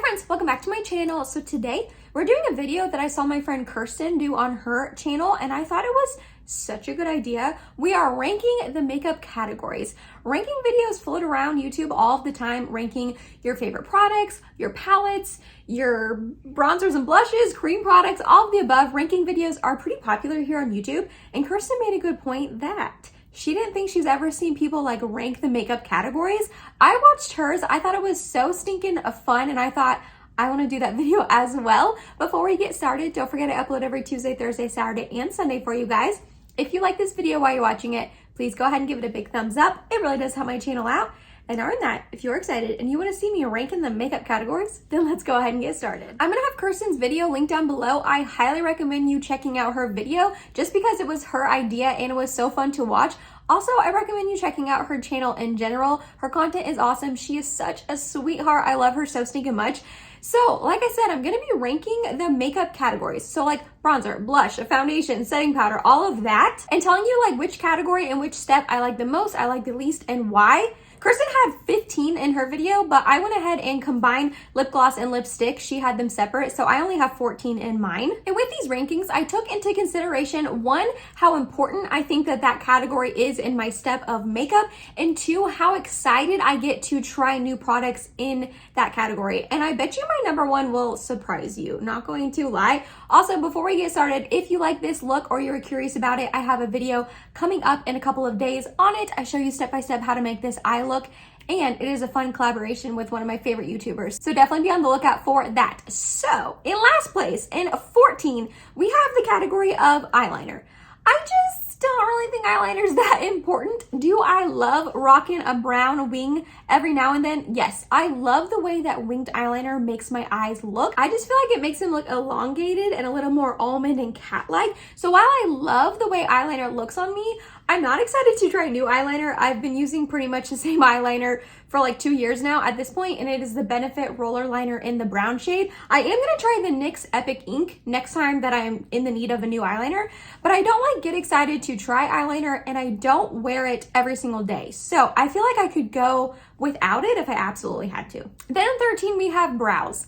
friends, welcome back to my channel. So today we're doing a video that I saw my friend Kirsten do on her channel and I thought it was such a good idea. We are ranking the makeup categories. Ranking videos float around YouTube all of the time, ranking your favorite products, your palettes, your bronzers and blushes, cream products, all of the above. Ranking videos are pretty popular here on YouTube, and Kirsten made a good point that she didn't think she's ever seen people like rank the makeup categories. I watched hers. I thought it was so stinking fun, and I thought I want to do that video as well. Before we get started, don't forget I upload every Tuesday, Thursday, Saturday, and Sunday for you guys. If you like this video while you're watching it, please go ahead and give it a big thumbs up. It really does help my channel out. And other than that, if you're excited and you want to see me ranking the makeup categories, then let's go ahead and get started. I'm going to have Kirsten's video linked down below. I highly recommend you checking out her video just because it was her idea and it was so fun to watch. Also, I recommend you checking out her channel in general. Her content is awesome. She is such a sweetheart. I love her so stinking much. So, like I said, I'm going to be ranking the makeup categories. So like bronzer, blush, foundation, setting powder, all of that, and telling you like which category and which step I like the most, I like the least, and why. Kirsten had 15 in her video, but I went ahead and combined lip gloss and lipstick. She had them separate, so I only have 14 in mine. And with these rankings, I took into consideration, one, how important I think that category is in my step of makeup, and two, how excited I get to try new products in that category. And I bet you my number one will surprise you, not going to lie. Also, before we get started, if you like this look or you're curious about it, I have a video coming up in a couple of days on it. I show you step by step how to make this eye look, and it is a fun collaboration with one of my favorite YouTubers. So definitely be on the lookout for that. So in last place, in 14, we have the category of eyeliner. I just don't really think eyeliner is that important. Do I love rocking a brown wing every now and then? Yes, I love the way that winged eyeliner makes my eyes look. I just feel like it makes them look elongated and a little more almond and cat-like. So while I love the way eyeliner looks on me, I'm not excited to try new eyeliner. I've been using pretty much the same eyeliner for like 2 years now at this point, and it is the Benefit Roller Liner in the brown shade. I am gonna try the NYX Epic Ink next time that I'm in the need of a new eyeliner, but I don't like get excited to try eyeliner, and I don't wear it every single day. So I feel like I could go without it if I absolutely had to. Then in 13, we have brows.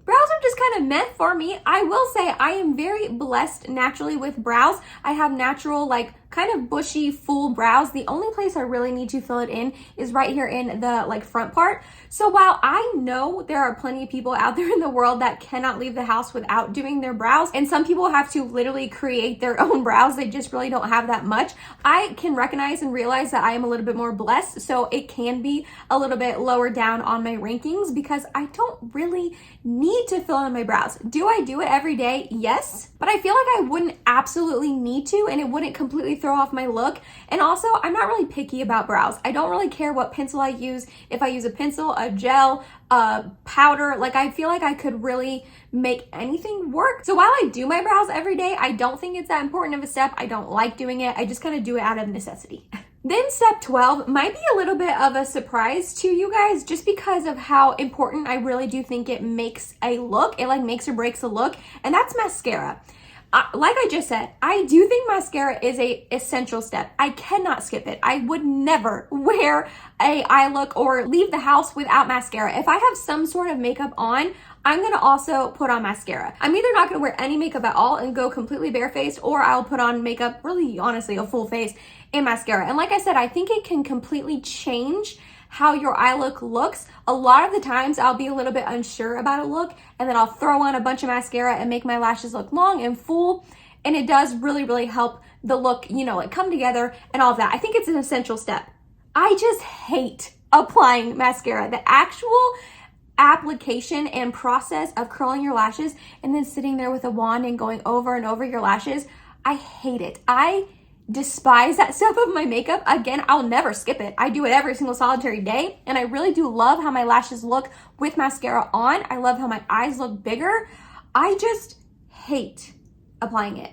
Brows are just kind of meh for me. I will say I am very blessed naturally with brows. I have natural, like, kind of bushy, full brows. The only place I really need to fill it in is right here in the, like, front part. So while I know there are plenty of people out there in the world that cannot leave the house without doing their brows, and some people have to literally create their own brows, they just really don't have that much, I can recognize and realize that I am a little bit more blessed, so it can be a little bit lower down on my rankings because I don't really need to fill in my brows. Do I do it every day? Yes, but I feel like I wouldn't absolutely need to, and it wouldn't completely throw off my look. And also, I'm not really picky about brows. I don't really care what pencil I use. If I use a pencil, a gel, a powder, like I feel like I could really make anything work. So while I do my brows every day, I don't think it's that important of a step. I don't like doing it. I just kind of do it out of necessity. Then step 12 might be a little bit of a surprise to you guys just because of how important I really do think it makes a look. It like makes or breaks a look, and that's mascara. Like I just said, I do think mascara is a essential step. I cannot skip it. I would never wear a eye look or leave the house without mascara. If I have some sort of makeup on, I'm gonna also put on mascara. I'm either not gonna wear any makeup at all and go completely barefaced, or I'll put on makeup, really honestly, a full face and mascara. And like I said, I think it can completely change how your eye look looks. A lot of the times I'll be a little bit unsure about a look, and then I'll throw on a bunch of mascara and make my lashes look long and full, and it does really help the look, you know, like come together and all of that. I think it's an essential step. I just hate applying mascara. The actual application and process of curling your lashes and then sitting there with a wand and going over and over your lashes, I hate it. I despise that step of my makeup. Again, I'll never skip it. I do it every single solitary day, and I really do love how my lashes look with mascara on. I love how my eyes look bigger. I just hate applying it.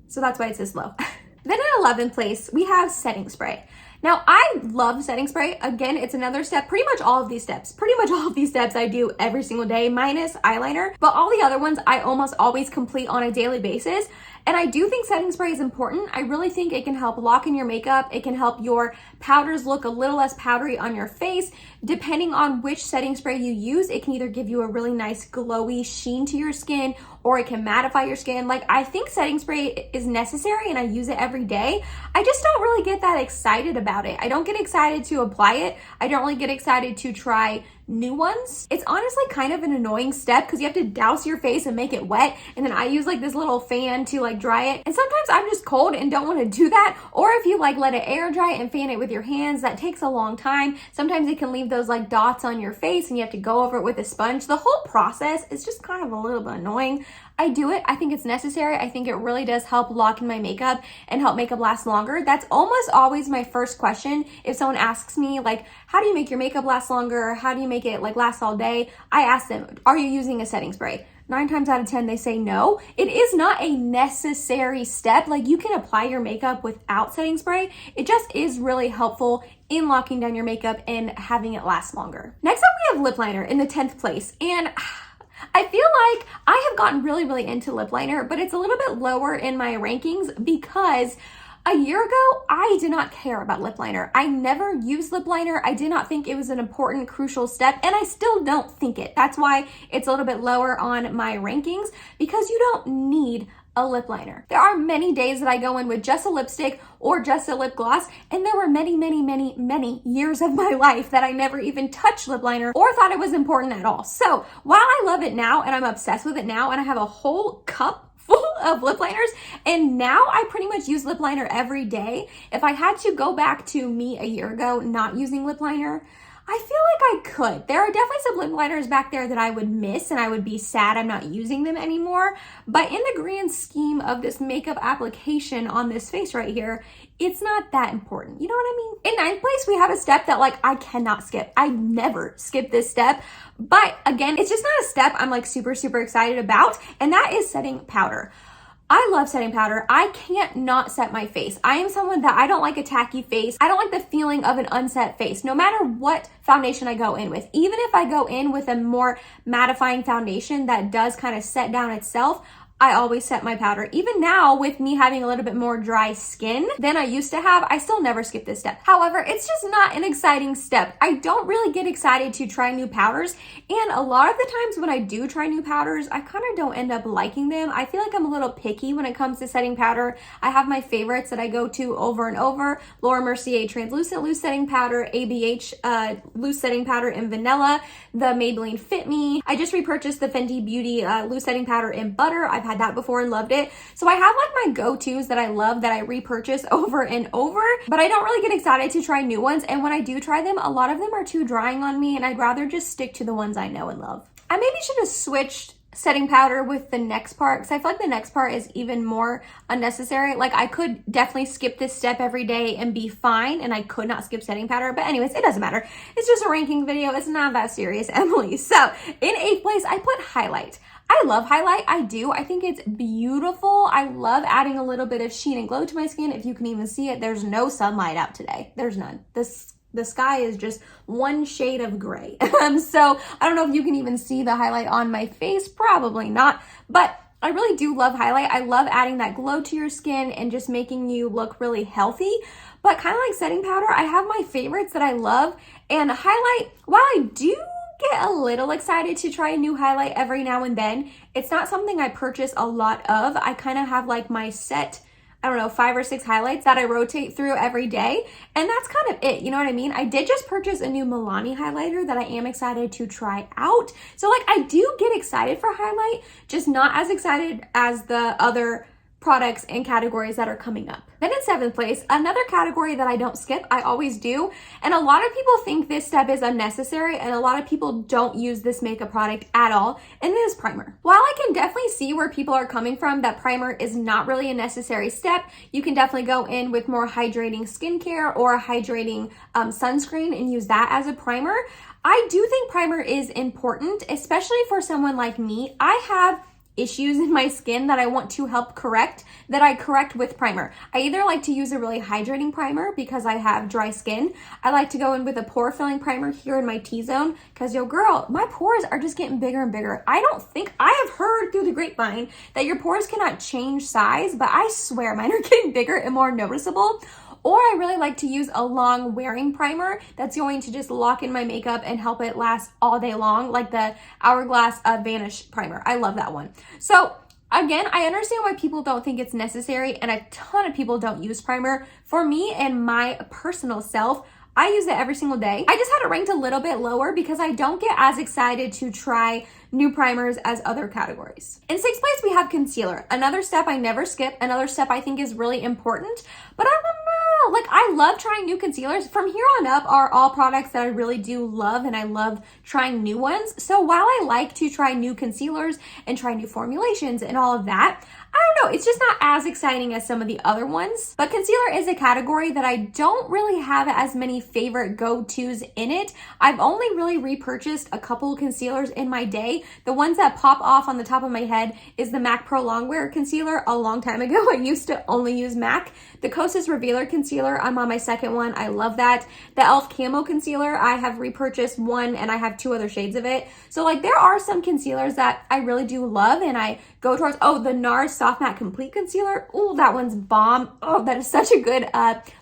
So that's why it's this low. Then in 11th place, we have setting spray. Now, I love setting spray. Again, it's another step. Pretty much all of these steps I do every single day, minus eyeliner. But all the other ones I almost always complete on a daily basis. And I do think setting spray is important. I really think it can help lock in your makeup. It can help your powders look a little less powdery on your face. Depending on which setting spray you use, it can either give you a really nice glowy sheen to your skin, or it can mattify your skin. Like, I think setting spray is necessary and I use it every day. I just don't really get that excited about it. I don't get excited to apply it. I don't really get excited to try new ones. It's honestly kind of an annoying step because you have to douse your face and make it wet, and then I use like this little fan to like dry it, and sometimes I'm just cold and don't want to do that. Or if you like let it air dry and fan it with your hands, that takes a long time. Sometimes it can leave those like dots on your face and you have to go over it with a sponge. The whole process is just kind of a little bit annoying. I do it. I think it's necessary. I think it really does help lock in my makeup and help makeup last longer. That's almost always my first question. If someone asks me like, how do you make your makeup last longer? How do you make it like last all day? I ask them, are you using a setting spray? 9 times out of 10, they say no. It is not a necessary step. Like, you can apply your makeup without setting spray. It just is really helpful in locking down your makeup and having it last longer. Next up, we have lip liner in the 10th place. And I feel like I have gotten really into lip liner, but it's a little bit lower in my rankings because a year ago, I did not care about lip liner. I never used lip liner. I did not think it was an important, crucial step, and I still don't think it. That's why it's a little bit lower on my rankings, because you don't need a lip liner. There are many days that I go in with just a lipstick or just a lip gloss, and there were many years of my life that I never even touched lip liner or thought it was important at all. So while I love it now and I'm obsessed with it now and I have a whole cup full of lip liners, and now I pretty much use lip liner every day. If I had to go back to me a year ago not using lip liner, I feel like I could. There are definitely some lip liners back there that I would miss and I would be sad I'm not using them anymore. But in the grand scheme of this makeup application on this face right here, it's not that important. You know what I mean? In 9th place, we have a step that like I cannot skip. I never skip this step. But again, it's just not a step I'm like super excited about. And that is setting powder. I love setting powder. I can't not set my face. I am someone that I don't like a tacky face. I don't like the feeling of an unset face, no matter what foundation I go in with. Even if I go in with a more mattifying foundation that does kind of set down itself, I always set my powder. Even now, with me having a little bit more dry skin than I used to have, I still never skip this step. However, it's just not an exciting step. I don't really get excited to try new powders, and a lot of the times when I do try new powders, I kind of don't end up liking them. I feel like I'm a little picky when it comes to setting powder. I have my favorites that I go to over and over. Laura Mercier Translucent Loose Setting Powder, ABH Loose Setting Powder in Vanilla, the Maybelline Fit Me. I just repurchased the Fenty Beauty Loose Setting Powder in Butter. I've had that before and loved it. So I have like my go-tos that I love that I repurchase over and over, but I don't really get excited to try new ones. And when I do try them, a lot of them are too drying on me, and I'd rather just stick to the ones I know and love. I maybe should have switched setting powder with the next part, because I feel like the next part is even more unnecessary. Like, I could definitely skip this step every day and be fine, and I could not skip setting powder. But anyways, it doesn't matter. It's just a ranking video. It's not that serious, Emily. So in 8th place, I put highlight. I love highlight. I do. I think it's beautiful. I love adding a little bit of sheen and glow to my skin. If you can even see it, there's no sunlight out today. There's none. The sky is just one shade of gray. So I don't know if you can even see the highlight on my face. Probably not. But I really do love highlight. I love adding that glow to your skin and just making you look really healthy. But kind of like setting powder, I have my favorites that I love. And highlight, while I do get a little excited to try a new highlight every now and then, it's not something I purchase a lot of. I kind of have like my set, I don't know, 5 or 6 highlights that I rotate through every day, and that's kind of it, you know what I mean? I did just purchase a new Milani highlighter that I am excited to try out. So like, I do get excited for highlight, just not as excited as the other products and categories that are coming up. Then in 7th place, another category that I don't skip, I always do. And a lot of people think this step is unnecessary, and a lot of people don't use this makeup product at all, and it is primer. While I can definitely see where people are coming from, that primer is not really a necessary step. You can definitely go in with more hydrating skincare or a hydrating sunscreen and use that as a primer. I do think primer is important, especially for someone like me. I have issues in my skin that I want to help correct, that I correct with primer. I either like to use a really hydrating primer because I have dry skin. I like to go in with a pore filling primer here in my T-zone because, yo girl, my pores are just getting bigger and bigger. I have heard through the grapevine that your pores cannot change size, but I swear mine are getting bigger and more noticeable. Or I really like to use a long wearing primer that's going to just lock in my makeup and help it last all day long, like the Hourglass Vanish primer. I love that one. So again, I understand why people don't think it's necessary, and a ton of people don't use primer. For me and my personal self, I use it every single day. I just had it ranked a little bit lower because I don't get as excited to try new primers as other categories. In sixth place, we have concealer. Another step I never skip, another step I think is really important, but I don't know. Like, I love trying new concealers. From here on up are all products that I really do love, and I love trying new ones. So while I like to try new concealers and try new formulations and all of that, I don't know, it's just not as exciting as some of the other ones. But concealer is a category that I don't really have as many favorite go-tos in it. I've only really repurchased a couple concealers in my day. The ones that pop off on the top of my head is the MAC Pro Longwear Concealer. A long time ago, I used to only use MAC. The Kosas Revealer Concealer, I'm on my second one. I love that. The Elf Camo Concealer, I have repurchased one and I have 2 other shades of it. So like, there are some concealers that I really do love and I go towards. Oh, the NARS Soft Matte Complete Concealer. Oh, that one's bomb. Oh, that is such a good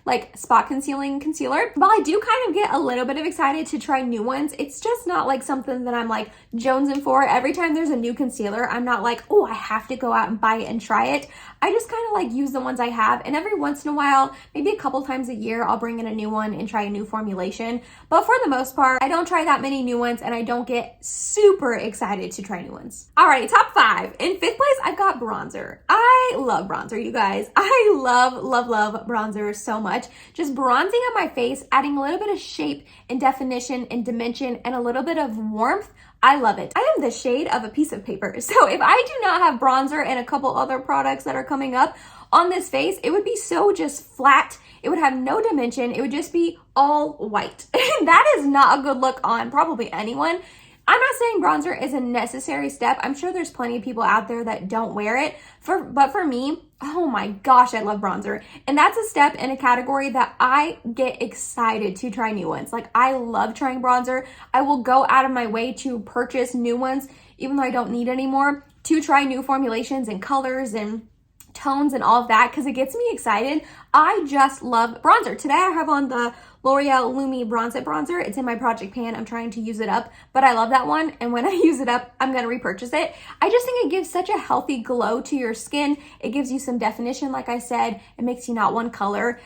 like spot concealing concealer. While I do kind of get a little bit of excited to try new ones, it's just not like something that I'm like jonesing for. Every time there's a new concealer, I'm not like, oh, I have to go out and buy it and try it. I just kind of like use the ones I have, and every once in a while, maybe a couple times a year, I'll bring in a new one and try a new formulation. But for the most part, I don't try that many new ones, and I don't get super excited to try new ones. Alrighty, top 5. In 5th place, I've got bronzer. I love bronzer, you guys. I love bronzer so much. Just bronzing on my face, adding a little bit of shape and definition and dimension and a little bit of warmth. I love it. I am the shade of a piece of paper. So if I do not have bronzer and a couple other products that are coming up on this face, it would be so just flat. It would have no dimension. It would just be all white. And that is not a good look on probably anyone. I'm not saying bronzer is a necessary step. I'm sure there's plenty of people out there that don't wear it. But for me, oh my gosh, I love bronzer. And that's a step in a category that I get excited to try new ones. Like, I love trying bronzer. I will go out of my way to purchase new ones, even though I don't need any more, to try new formulations and colors and tones and all of that, because it gets me excited. I just love bronzer. Today I have on the L'Oreal Lumi Bronze It Bronzer. It's in my project pan. I'm trying to use it up, but I love that one. And when I use it up, I'm going to repurchase it. I just think it gives such a healthy glow to your skin. It gives you some definition, like I said. It makes you not one color.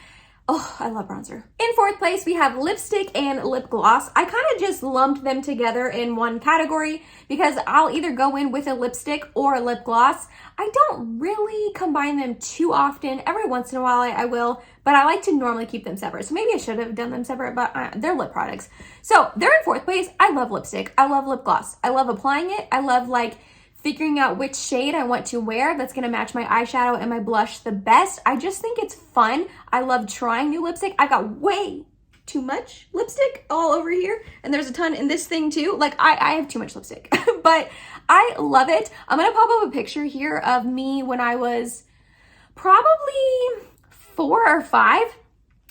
Oh, I love bronzer. In 4th place, we have lipstick and lip gloss. I kind of just lumped them together in one category because I'll either go in with a lipstick or a lip gloss. I don't really combine them too often. Every once in a while I will, but I like to normally keep them separate. So maybe I should have done them separate, but they're lip products. So they're in 4th place. I love lipstick. I love lip gloss. I love applying it. I love like figuring out which shade I want to wear that's gonna match my eyeshadow and my blush the best. I just think it's fun. I love trying new lipstick. I got way too much lipstick all over here, and there's a ton in this thing too. Like, I have too much lipstick, but I love it. I'm gonna pop up a picture here of me when I was probably 4 or 5.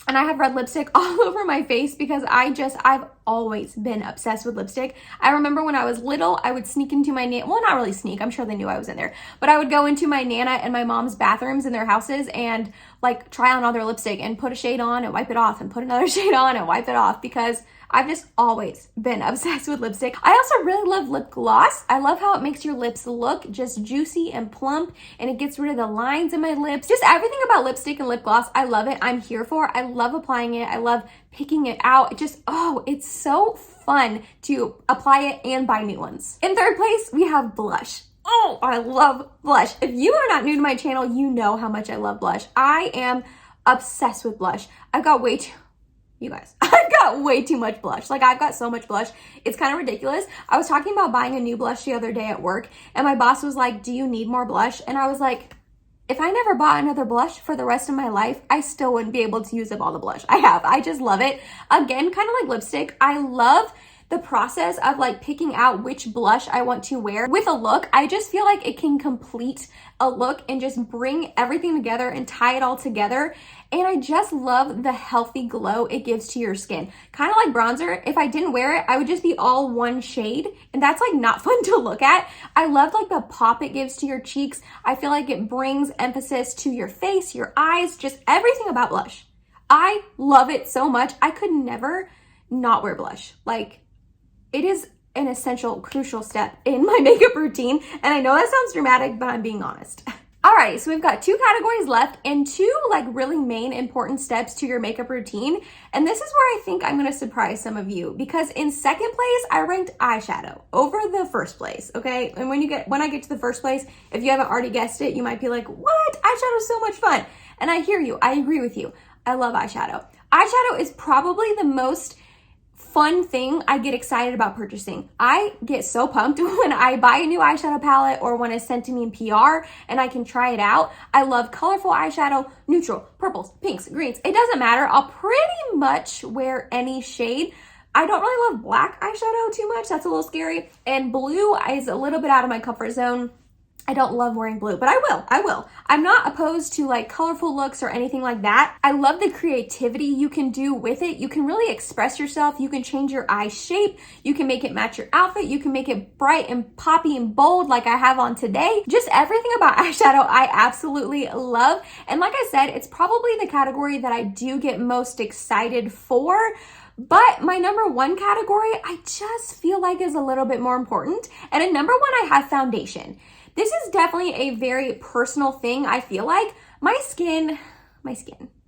And I have red lipstick all over my face because I've always been obsessed with lipstick. I remember when I was little, I would sneak into my, well, not really sneak, I'm sure they knew I was in there, but I would go into my Nana and my mom's bathrooms in their houses and like try on all their lipstick and put a shade on and wipe it off and put another shade on and wipe it off because I've just always been obsessed with lipstick. I also really love lip gloss. I love how it makes your lips look just juicy and plump, and it gets rid of the lines in my lips. Just everything about lipstick and lip gloss, I love it. I'm here for. I love applying it. I love picking it out. It just, oh, it's so fun to apply it and buy new ones. In 3rd place, we have blush. Oh, I love blush. If you are not new to my channel, you know how much I love blush. I am obsessed with blush. I've got way too, you guys, I've got way too much blush. Like, I've got so much blush. It's kind of ridiculous. I was talking about buying a new blush the other day at work, and my boss was like, do you need more blush? And I was like, if I never bought another blush for the rest of my life, I still wouldn't be able to use up all the blush I have. I just love it. Again, kind of like lipstick, I love the process of like picking out which blush I want to wear with a look, I just feel like it can complete a look and just bring everything together and tie it all together. And I just love the healthy glow it gives to your skin. Kind of like bronzer. If I didn't wear it, I would just be all one shade, and that's like not fun to look at. I love like the pop it gives to your cheeks. I feel like it brings emphasis to your face, your eyes, just everything about blush. I love it so much. I could never not wear blush. Like, it is an essential, crucial step in my makeup routine. And I know that sounds dramatic, but I'm being honest. All right, so we've got 2 categories left and 2 like really main important steps to your makeup routine. And this is where I think I'm gonna surprise some of you, because in second place, I ranked eyeshadow over the first place, okay? And when I get to the first place, if you haven't already guessed it, you might be like, what? Eyeshadow is so much fun. And I hear you, I agree with you. I love eyeshadow. Eyeshadow is probably the most fun thing I get excited about purchasing. I get so pumped when I buy a new eyeshadow palette or when it's sent to me in PR and I can try it out. I love colorful eyeshadow, neutral, purples, pinks, greens. It doesn't matter. I'll pretty much wear any shade. I don't really love black eyeshadow too much. That's a little scary. And blue is a little bit out of my comfort zone. I don't love wearing blue, but I will. I'm not opposed to like colorful looks or anything like that. I love the creativity you can do with it. You can really express yourself. You can change your eye shape. You can make it match your outfit. You can make it bright and poppy and bold like I have on today. Just everything about eyeshadow I absolutely love. And like I said, it's probably the category that I do get most excited for. But my number 1 category, I just feel like is a little bit more important. And at number 1, I have foundation. This is definitely a very personal thing. I feel like my skin,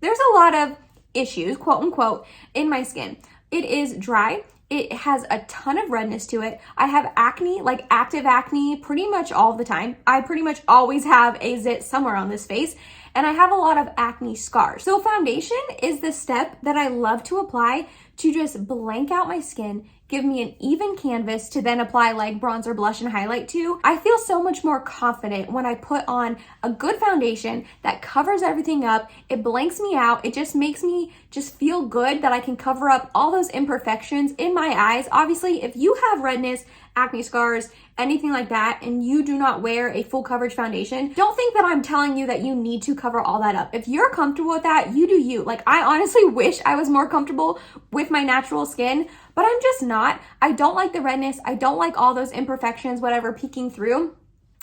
there's a lot of issues, quote unquote, in my skin. It is dry. It has a ton of redness to it. I have acne, like active acne, pretty much all the time. I pretty much always have a zit somewhere on this face. And I have a lot of acne scars. So foundation is the step that I love to apply to just blank out my skin, give me an even canvas to then apply like bronzer, blush, and highlight to. I feel so much more confident when I put on a good foundation that covers everything up. It blanks me out. It just makes me just feel good that I can cover up all those imperfections in my eyes. Obviously, if you have redness, acne scars, anything like that, and you do not wear a full coverage foundation, don't think that I'm telling you that you need to cover all that up. If you're comfortable with that, you do you. Like, I honestly wish I was more comfortable with my natural skin, but I'm just not. I don't like the redness. I don't like all those imperfections, whatever, peeking through.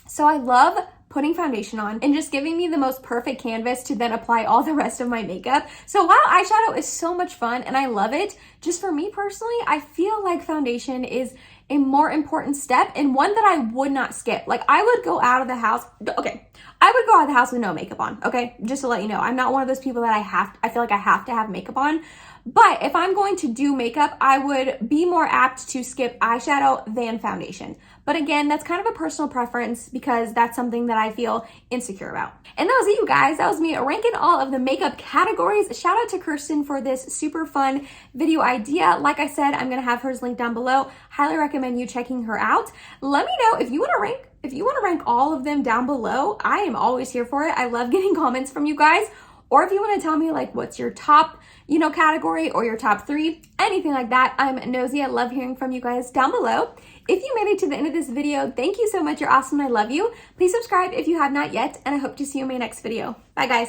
So I love putting foundation on and just giving me the most perfect canvas to then apply all the rest of my makeup. So while eyeshadow is so much fun and I love it, just for me personally, I feel like foundation is a more important step and one that I would not skip. Like, I would go out of the house, I would go out of the house with no makeup on, okay? Just to let you know, I'm not one of those people that I feel like I have to have makeup on. But if I'm going to do makeup, I would be more apt to skip eyeshadow than foundation. But again, that's kind of a personal preference because that's something that I feel insecure about. And that was it, you guys. That was me ranking all of the makeup categories. Shout out to Kirsten for this super fun video idea. Like I said, I'm gonna have hers linked down below. Highly recommend you checking her out. Let me know if you want to rank all of them down below. I am always here for it. I love getting comments from you guys. Or if you want to tell me like what's your top, category or your top 3, anything like that, I'm nosy. I love hearing from you guys down below. If you made it to the end of this video, thank you so much. You're awesome. I love you. Please subscribe if you have not yet, and I hope to see you in my next video. Bye, guys.